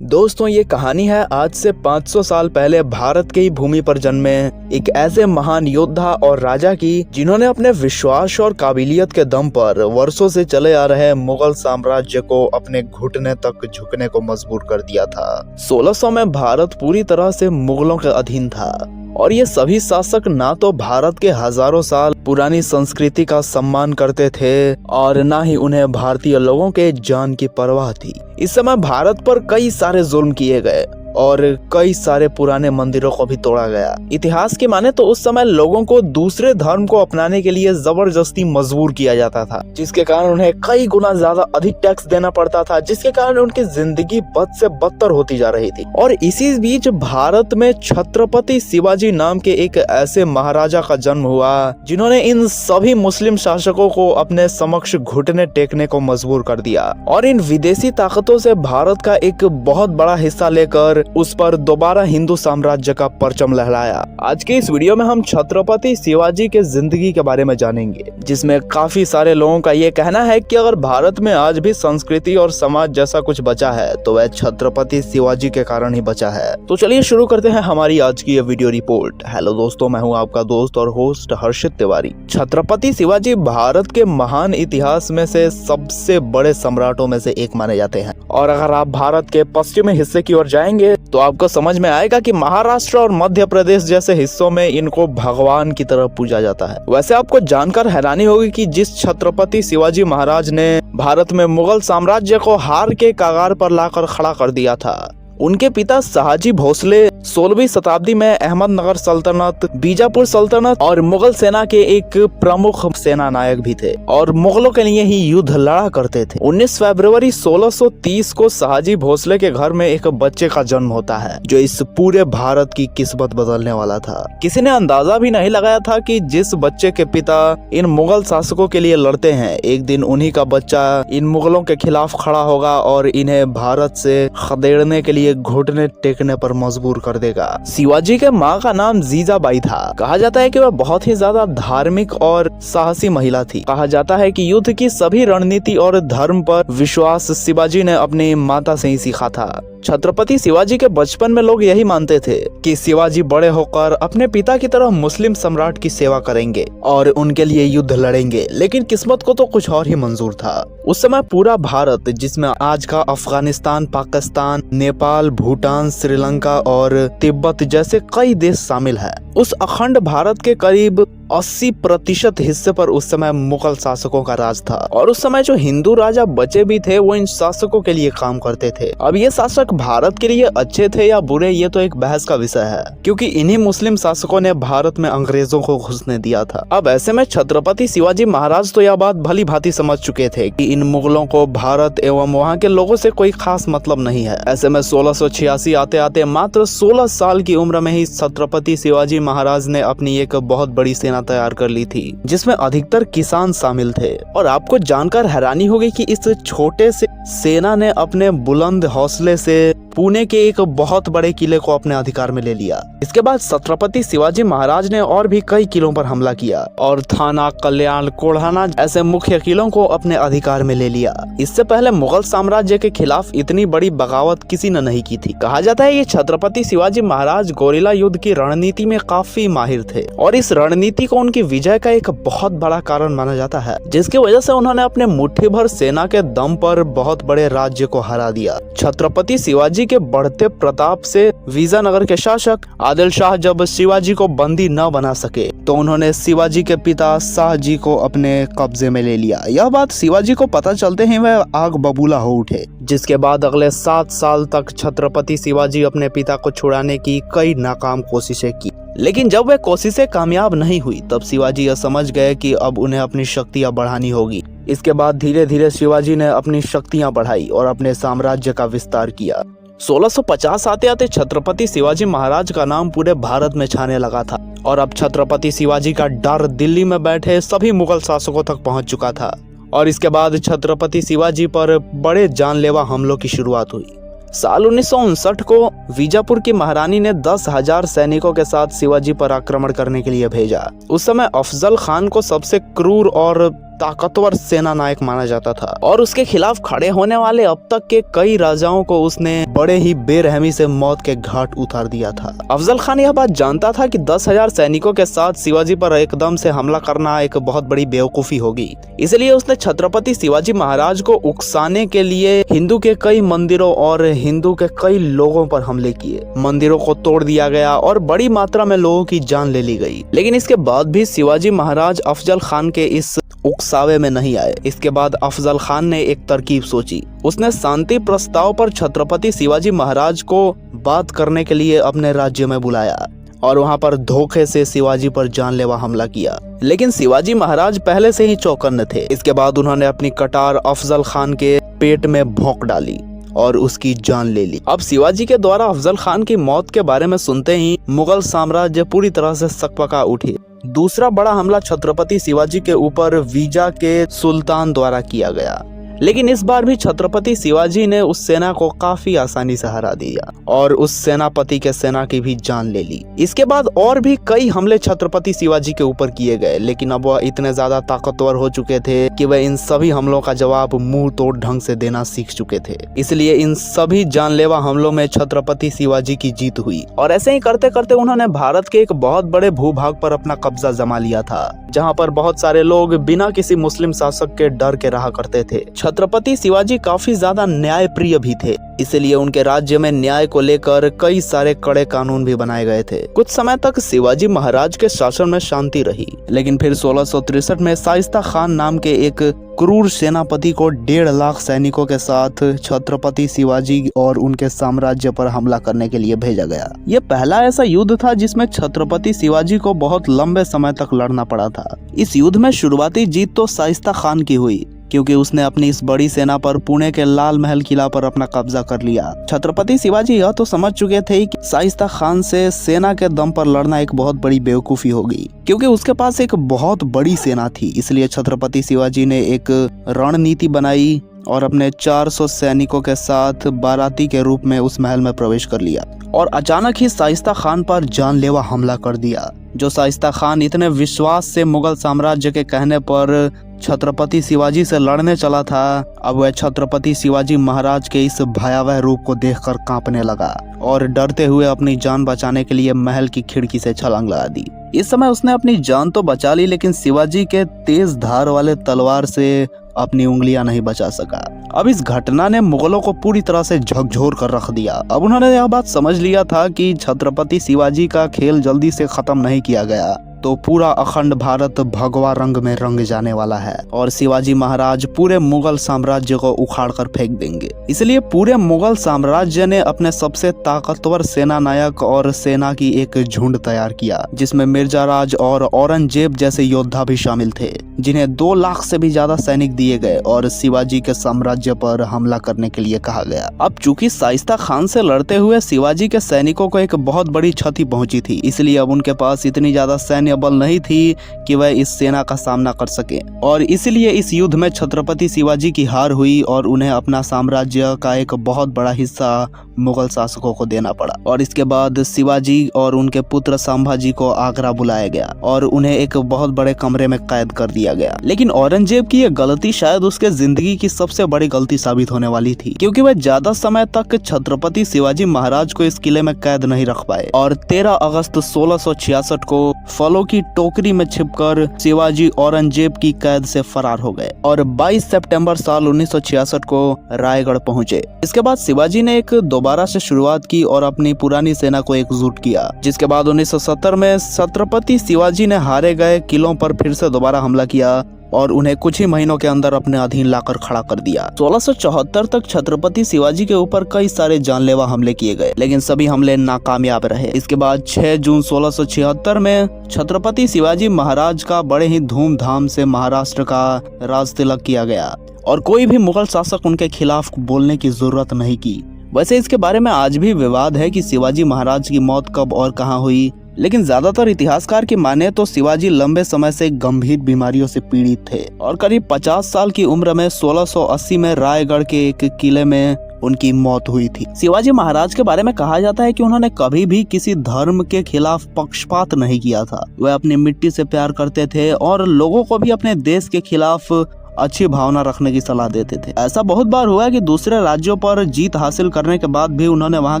दोस्तों, ये कहानी है आज से 500 साल पहले भारत की भूमि पर जन्मे एक ऐसे महान योद्धा और राजा की जिन्होंने अपने विश्वास और काबिलियत के दम पर वर्षों से चले आ रहे मुगल साम्राज्य को अपने घुटने तक झुकने को मजबूर कर दिया था। 1600 में भारत पूरी तरह से मुगलों के अधीन था और ये सभी शासक ना तो भारत के हजारों साल पुरानी संस्कृति का सम्मान करते थे और ना ही उन्हें भारतीय लोगों के जान की परवाह थी। इस समय भारत पर कई सारे जुल्म किए गए और कई सारे पुराने मंदिरों को भी तोड़ा गया। इतिहास की माने तो उस समय लोगों को दूसरे धर्म को अपनाने के लिए जबरदस्ती मजबूर किया जाता था, जिसके कारण उन्हें कई गुना ज्यादा अधिक टैक्स देना पड़ता था, जिसके कारण उनकी जिंदगी बद से बदतर होती जा रही थी। और इसी बीच भारत में छत्रपति शिवाजी नाम के एक ऐसे महाराजा का जन्म हुआ जिन्होंने इन सभी मुस्लिम शासकों को अपने समक्ष घुटने टेकने को मजबूर कर दिया और इन विदेशी ताकतों से भारत का एक बहुत बड़ा हिस्सा लेकर उस पर दोबारा हिंदू साम्राज्य का परचम लहराया। आज के इस वीडियो में हम छत्रपति शिवाजी के जिंदगी के बारे में जानेंगे, जिसमें काफी सारे लोगों का ये कहना है कि अगर भारत में आज भी संस्कृति और समाज जैसा कुछ बचा है तो वह छत्रपति शिवाजी के कारण ही बचा है। तो चलिए शुरू करते हैं हमारी आज की ये वीडियो रिपोर्ट। हेलो दोस्तों, मैं हूँ आपका दोस्त और होस्ट हर्षित तिवारी। छत्रपति शिवाजी भारत के महान इतिहास में से सबसे बड़े सम्राटों में से एक माने जाते हैं और अगर आप भारत के पश्चिमी हिस्से की ओर जाएंगे तो आपको समझ में आएगा कि महाराष्ट्र और मध्य प्रदेश जैसे हिस्सों में इनको भगवान की तरह पूजा जाता है। वैसे आपको जानकर हैरानी होगी कि जिस छत्रपति शिवाजी महाराज ने भारत में मुगल साम्राज्य को हार के कगार पर लाकर खड़ा कर दिया था, उनके पिता शाहजी भोसले 16वीं शताब्दी में अहमदनगर सल्तनत, बीजापुर सल्तनत और मुगल सेना के एक प्रमुख सेना नायक भी थे और मुगलों के लिए ही युद्ध लड़ा करते थे। 19 फरवरी 1630 को शाहजी भोसले के घर में एक बच्चे का जन्म होता है जो इस पूरे भारत की किस्मत बदलने वाला था। किसी ने अंदाजा भी नहीं लगाया था कि जिस बच्चे के पिता इन मुगल शासकों के लिए लड़ते हैं, एक दिन उन्हीं का बच्चा इन मुगलों के खिलाफ खड़ा होगा और इन्हें भारत से खदेड़ने के लिए घुटने टेकने पर मजबूर कर देगा। शिवाजी के माँ का नाम जीजाबाई था। कहा जाता है कि वह बहुत ही ज्यादा धार्मिक और साहसी महिला थी। कहा जाता है कि युद्ध की सभी रणनीति और धर्म पर विश्वास शिवाजी ने अपनी माता से ही सीखा था। छत्रपति शिवाजी के बचपन में लोग यही मानते थे कि शिवाजी बड़े होकर अपने पिता की तरह मुस्लिम सम्राट की सेवा करेंगे और उनके लिए युद्ध लड़ेंगे, लेकिन किस्मत को तो कुछ और ही मंजूर था। उस समय पूरा भारत, जिसमें आज का अफगानिस्तान, पाकिस्तान, नेपाल, भूटान, श्रीलंका और तिब्बत जैसे कई देश शामिल है, उस अखंड भारत के करीब 80% हिस्से पर उस समय मुगल शासकों का राज था और उस समय जो हिंदू राजा बचे भी थे वो इन शासकों के लिए काम करते थे। अब ये शासक भारत के लिए अच्छे थे या बुरे, ये तो एक बहस का विषय है, क्योंकि इन्हीं मुस्लिम शासकों ने भारत में अंग्रेजों को घुसने दिया था। अब ऐसे में छत्रपति शिवाजी महाराज तो यह बात भली भांति समझ चुके थे कि इन मुगलों को भारत एवं वहाँ के लोगों से कोई खास मतलब नहीं है। ऐसे में 1686 आते आते मात्र 16 साल की उम्र में ही छत्रपति शिवाजी महाराज ने अपनी एक बहुत बड़ी सेना तैयार कर ली थी, जिसमें अधिकतर किसान शामिल थे। और आपको जानकर हैरानी होगी कि इस छोटे से सेना ने अपने बुलंद हौसले से पुणे के एक बहुत बड़े किले को अपने अधिकार में ले लिया। इसके बाद छत्रपति शिवाजी महाराज ने और भी कई किलों पर हमला किया और थाना, कल्याण, कोढ़ाना ऐसे मुख्य किलों को अपने अधिकार में ले लिया। इससे पहले मुगल साम्राज्य के खिलाफ इतनी बड़ी बगावत किसी ने नहीं की थी। कहा जाता है कि छत्रपति शिवाजी महाराज गोरिल्ला युद्ध की रणनीति में काफी माहिर थे और इस रणनीति को उनकी विजय का एक बहुत बड़ा कारण माना जाता है, जिसकी वजह से उन्होंने अपने मुट्ठी भर सेना के दम पर बहुत बड़े राज्य को हरा दिया। छत्रपति शिवाजी के बढ़ते प्रताप से विजयनगर के शासक आदिल शाह जब शिवाजी को बंदी न बना सके तो उन्होंने शिवाजी के पिता शाहजी को अपने कब्जे में ले लिया। यह बात शिवाजी को पता चलते ही वह आग बबूला हो उठे, जिसके बाद अगले 7 साल तक छत्रपति शिवाजी अपने पिता को छुड़ाने की कई नाकाम कोशिशें की, लेकिन जब वह कोशिशें कामयाब नहीं हुई तब शिवाजी यह समझ गए कि अब उन्हें अपनी शक्तियां बढ़ानी होगी। इसके बाद धीरे धीरे शिवाजी ने अपनी शक्तियां बढ़ाई और अपने साम्राज्य का विस्तार किया। 1650 आते आते छत्रपति शिवाजी महाराज का नाम पूरे भारत में छाने लगा था और अब छत्रपति शिवाजी का डर दिल्ली में बैठे सभी मुगल शासकों तक पहुंच चुका था और इसके बाद छत्रपति शिवाजी पर बड़े जानलेवा हमलों की शुरुआत हुई। साल 1959 को बीजापुर की महारानी ने 10,000 सैनिकों के साथ शिवाजी पर आक्रमण करने के लिए भेजा। उस समय अफजल खान को सबसे क्रूर और ताकतवर सेना नायक माना जाता था और उसके खिलाफ खड़े होने वाले अब तक के कई राजाओं को उसने बड़े ही बेरहमी से मौत के घाट उतार दिया था। अफजल खान यह बात जानता था कि 10,000 सैनिकों के साथ शिवाजी पर एकदम से हमला करना एक बहुत बड़ी बेवकूफी होगी, इसलिए उसने छत्रपति शिवाजी महाराज को उकसाने के लिए हिंदू के कई मंदिरों और हिंदू के कई लोगों पर हमले किए। मंदिरों को तोड़ दिया गया और बड़ी मात्रा में लोगों की जान ले ली गई। लेकिन इसके बाद भी शिवाजी महाराज अफजल खान के इस उकसावे में नहीं आए। इसके बाद अफजल खान ने एक तरकीब सोची। उसने शांति प्रस्ताव पर छत्रपति शिवाजी महाराज को बात करने के लिए अपने राज्य में बुलाया और वहां पर धोखे से शिवाजी पर जानलेवा हमला किया। लेकिन शिवाजी महाराज पहले से ही चौकन्ने थे। इसके बाद उन्होंने अपनी कटार अफजल खान के पेट में भोंक डाली और उसकी जान ले ली। अब शिवाजी के द्वारा अफजल खान की मौत के बारे में सुनते ही मुगल साम्राज्य पूरी तरह से सकपका उठी। दूसरा बड़ा हमला छत्रपति शिवाजी के ऊपर वीजा के सुल्तान द्वारा किया गया, लेकिन इस बार भी छत्रपति शिवाजी ने उस सेना को काफी आसानी से हरा दिया और उस सेनापति के सेना की भी जान ले ली। इसके बाद और भी कई हमले छत्रपति शिवाजी के ऊपर किए गए, लेकिन अब वह इतने ज्यादा ताकतवर हो चुके थे कि वह इन सभी हमलों का जवाब मुंह तोड़ ढंग से देना सीख चुके थे। इसलिए इन सभी जानलेवा हमलों में छत्रपति शिवाजी की जीत हुई और ऐसे ही करते करते उन्होंने भारत के एक बहुत बड़े भूभाग पर अपना कब्जा जमा लिया था, जहाँ पर बहुत सारे लोग बिना किसी मुस्लिम शासक के डर के रहा करते थे। छत्रपति शिवाजी काफी ज्यादा न्याय प्रिय भी थे, इसलिए उनके राज्य में न्याय को लेकर कई सारे कड़े कानून भी बनाए गए थे। कुछ समय तक शिवाजी महाराज के शासन में शांति रही, लेकिन फिर 1663 में शाइस्ता खान नाम के एक क्रूर सेनापति को 1.5 लाख सैनिकों के साथ छत्रपति शिवाजी और उनके साम्राज्य पर हमला करने के लिए भेजा गया। यह पहला ऐसा युद्ध था जिसमें छत्रपति शिवाजी को बहुत लंबे समय तक लड़ना पड़ा था। इस युद्ध में शुरुआती जीत तो शाइस्ता खान की हुई, क्योंकि उसने अपनी इस बड़ी सेना पर पुणे के लाल महल किला पर अपना कब्जा कर लिया। छत्रपति शिवाजी यह तो समझ चुके थे कि शाइस्ता खान से सेना के दम पर लड़ना एक बहुत बड़ी बेवकूफी होगी, क्योंकि उसके पास एक बहुत बड़ी सेना थी। इसलिए छत्रपति शिवाजी ने एक रणनीति बनाई और अपने 400 सैनिकों के साथ बाराती के रूप में उस महल में प्रवेश कर लिया और अचानक ही शाइस्ता खान पर जानलेवा हमला कर दिया। जो शाइस्ता खान इतने विश्वास से मुगल साम्राज्य के कहने पर छत्रपति शिवाजी से लड़ने चला था, अब वह छत्रपति शिवाजी महाराज के इस भयावह रूप को देखकर कांपने लगा और डरते हुए अपनी जान बचाने के लिए महल की खिड़की से छलांग लगा दी। इस समय उसने अपनी जान तो बचा ली, लेकिन शिवाजी के तेज धार वाले तलवार से अपनी उंगलियां नहीं बचा सका। अब इस घटना ने मुगलों को पूरी तरह से झकझोर कर रख दिया। अब उन्होंने यह बात समझ लिया था कि छत्रपति शिवाजी का खेल जल्दी से खत्म नहीं किया गया तो पूरा अखंड भारत भगवा रंग में रंग जाने वाला है और शिवाजी महाराज पूरे मुगल साम्राज्य को उखाड़ कर फेंक देंगे। इसलिए पूरे मुगल साम्राज्य ने अपने सबसे ताकतवर सेना नायक और सेना की एक झुंड तैयार किया, जिसमें मिर्जा राज और औरंगजेब जैसे योद्धा भी शामिल थे, जिन्हें 2 लाख से भी ज्यादा सैनिक दिए गए और शिवाजी के साम्राज्य पर हमला करने के लिए कहा गया। अब चूंकि शाइस्ता खान से लड़ते हुए शिवाजी के सैनिकों को एक बहुत बड़ी क्षति पहुंची थी, इसलिए अब उनके पास इतनी ज्यादा सैन्य बल नहीं थी कि वह इस सेना का सामना कर सके और इसलिए इस युद्ध में छत्रपति शिवाजी की हार हुई और उन्हें अपना साम्राज्य का एक बहुत बड़ा हिस्सा मुगल शासकों को देना पड़ा। और इसके बाद शिवाजी और उनके पुत्र संभाजी को आगरा बुलाया गया और उन्हें एक बहुत बड़े कमरे में कैद कर दिया गया। लेकिन औरंगजेब की यह गलती शायद उसके जिंदगी की सबसे बड़ी गलती साबित होने वाली थी, क्योंकि वह ज्यादा समय तक छत्रपति शिवाजी महाराज को इस किले में कैद नहीं रख पाए और 13 अगस्त 1666 को फलों की टोकरी में छिपकर शिवाजी औरंगजेब की कैद से फरार हो गए और 22 सितंबर साल 1966 को रायगढ़ पहुंचे। इसके बाद शिवाजी ने एक दोबारा से शुरुआत की और अपनी पुरानी सेना को एकजुट किया, जिसके बाद 1970 में छत्रपति शिवाजी ने हारे गए किलों पर फिर से दोबारा हमला किया और उन्हें कुछ ही महीनों के अंदर अपने अधीन लाकर खड़ा कर दिया। 1674 तक छत्रपति शिवाजी के ऊपर कई सारे जानलेवा हमले किए गए, लेकिन सभी हमले नाकामयाब रहे। इसके बाद 6 जून 1676 में छत्रपति शिवाजी महाराज का बड़े ही धूमधाम से महाराष्ट्र का राज तिलक किया गया और कोई भी मुगल शासक उनके खिलाफ बोलने की जरूरत नहीं की। वैसे इसके बारे में आज भी विवाद है कि शिवाजी महाराज की मौत कब और कहां हुई, लेकिन ज्यादातर इतिहासकार की माने तो शिवाजी लंबे समय से गंभीर बीमारियों से पीड़ित थे और करीब 50 साल की उम्र में 1680 में रायगढ़ के एक किले में उनकी मौत हुई थी। शिवाजी महाराज के बारे में कहा जाता है कि उन्होंने कभी भी किसी धर्म के खिलाफ पक्षपात नहीं किया था। वे अपनी मिट्टी से प्यार करते थे और लोगों को भी अपने देश के खिलाफ अच्छी भावना रखने की सलाह देते थे। ऐसा बहुत बार हुआ है कि दूसरे राज्यों पर जीत हासिल करने के बाद भी उन्होंने वहां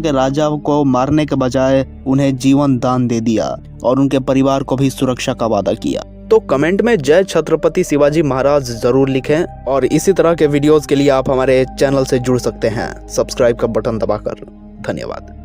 के राजा को मारने के बजाय उन्हें जीवन दान दे दिया और उनके परिवार को भी सुरक्षा का वादा किया। तो कमेंट में जय छत्रपति शिवाजी महाराज जरूर लिखें और इसी तरह के वीडियोस के लिए आप हमारे चैनल से जुड़ सकते हैं सब्सक्राइब का बटन दबाकर। धन्यवाद।